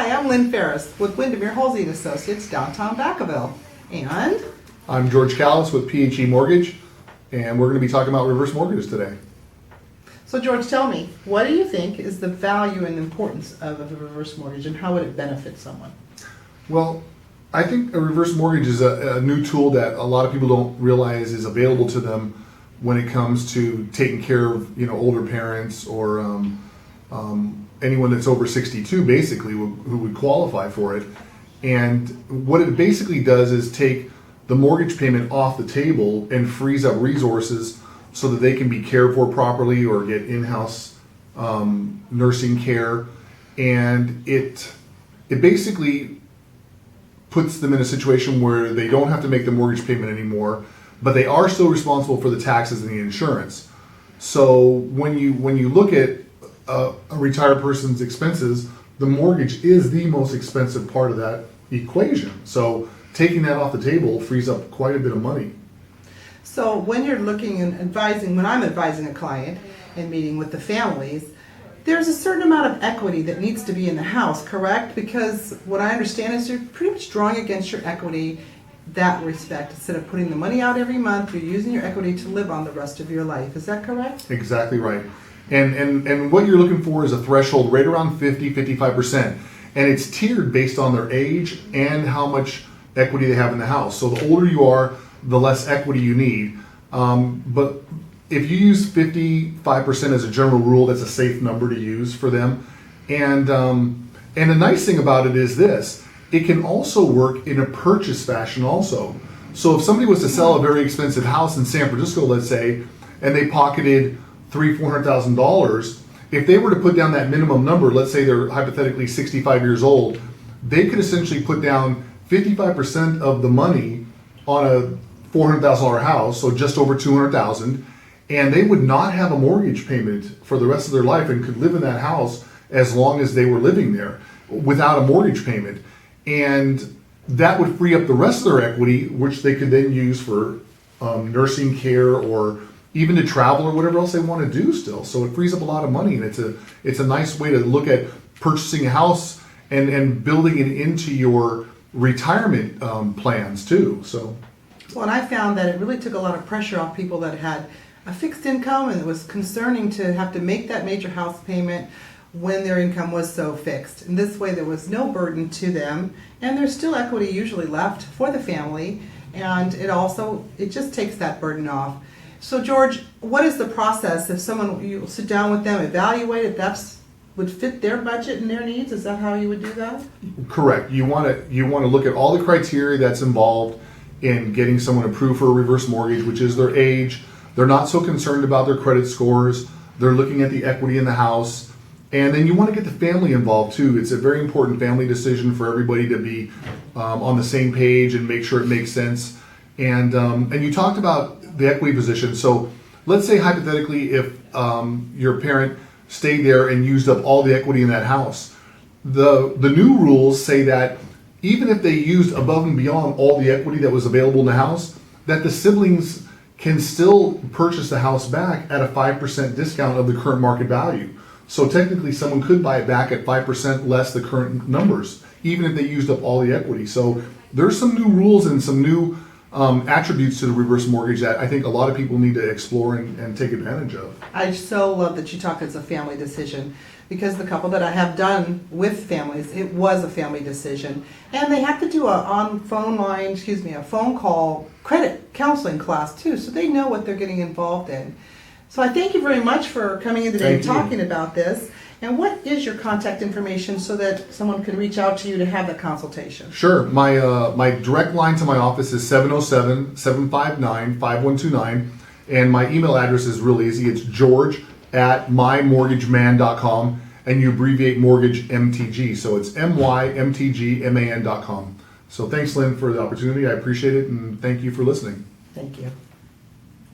Hi, I'm Lynn Farris with Windermere Halsey & Associates, downtown Vacaville. And I'm George Callis with PHE Mortgage, and we're going to be talking about reverse mortgages today. so George, tell me, what do you think is the value and importance of a reverse mortgage, and how would it benefit someone? Well, I think a reverse mortgage is a new tool that a lot of people don't realize is available to them when it comes to taking care of older parents or anyone that's over 62, basically, who would qualify for it. And what it basically does is take the mortgage payment off the table and frees up resources so that they can be cared for properly or get in-house nursing care. And it basically puts them in a situation where they don't have to make the mortgage payment anymore, but they are still responsible for the taxes and the insurance. So when you look at a retired person's expenses, the mortgage is the most expensive part of that equation. So taking that off the table frees up quite a bit of money. So when you're looking and advising, when I'm advising a client and meeting with the families, there's a certain amount of equity that needs to be in the house, correct? Because what I understand is you're pretty much drawing against your equity that respect. Instead of putting the money out every month, you're using your equity to live on the rest of your life. Is that correct? Exactly right. And what you're looking for is a threshold right around 50-55%. And it's tiered based on their age and how much equity they have in the house. So the older you are, the less equity you need. But if you use 55% as a general rule, that's a safe number to use for them. And the nice thing about it is this: it can also work in a purchase fashion also. So if somebody was to sell a very expensive house in San Francisco, let's say, and they pocketed $300,000-$400,000, if they were to put down that minimum number, let's say they're hypothetically 65 years old, they could essentially put down 55% of the money on a $400,000 house, so just over $200,000, and they would not have a mortgage payment for the rest of their life and could live in that house as long as they were living there without a mortgage payment. And that would free up the rest of their equity, which they could then use for nursing care or even to travel or whatever else they want to do still. So it frees up a lot of money, and it's a nice way to look at purchasing a house and building it into your retirement plans too. So, Well, and I found that it really took a lot of pressure off people that had a fixed income, and it was concerning to have to make that major house payment when their income was so fixed. And this way there was no burden to them, and there's still equity usually left for the family, and it just takes that burden off. So George, what is the process if you sit down with them, evaluate if that would fit their budget and their needs? Is that how you would do that? correct. You want to look at all the criteria that's involved in getting someone approved for a reverse mortgage, which is their age. They're not so concerned about their credit scores. They're looking at the equity in the house. And then you want to get the family involved too. It's a very important family decision for everybody to be on the same page and make sure it makes sense. And you talked about the equity position. So let's say hypothetically if your parent stayed there and used up all the equity in that house. The new rules say that even if they used above and beyond all the equity that was available in the house, that the siblings can still purchase the house back at a 5% discount of the current market value. So technically someone could buy it back at 5% less the current numbers, even if they used up all the equity. So there's some new rules and some new attributes to the reverse mortgage that I think a lot of people need to explore and take advantage of. I so love that you talk as a family decision, because the couple that I have done with families, it was a family decision, and they have to do a phone call credit counseling class too, so they know what they're getting involved in. So I thank you very much for coming in today and talking about this. And what is your contact information so that someone can reach out to you to have that consultation? Sure. My direct line to my office is 707-759-5129, and my email address is real easy. It's george@mymortgageman.com, and you abbreviate mortgage MTG, so it's mymtgman.com. So thanks, Lynn, for the opportunity. I appreciate it, and thank you for listening. Thank you.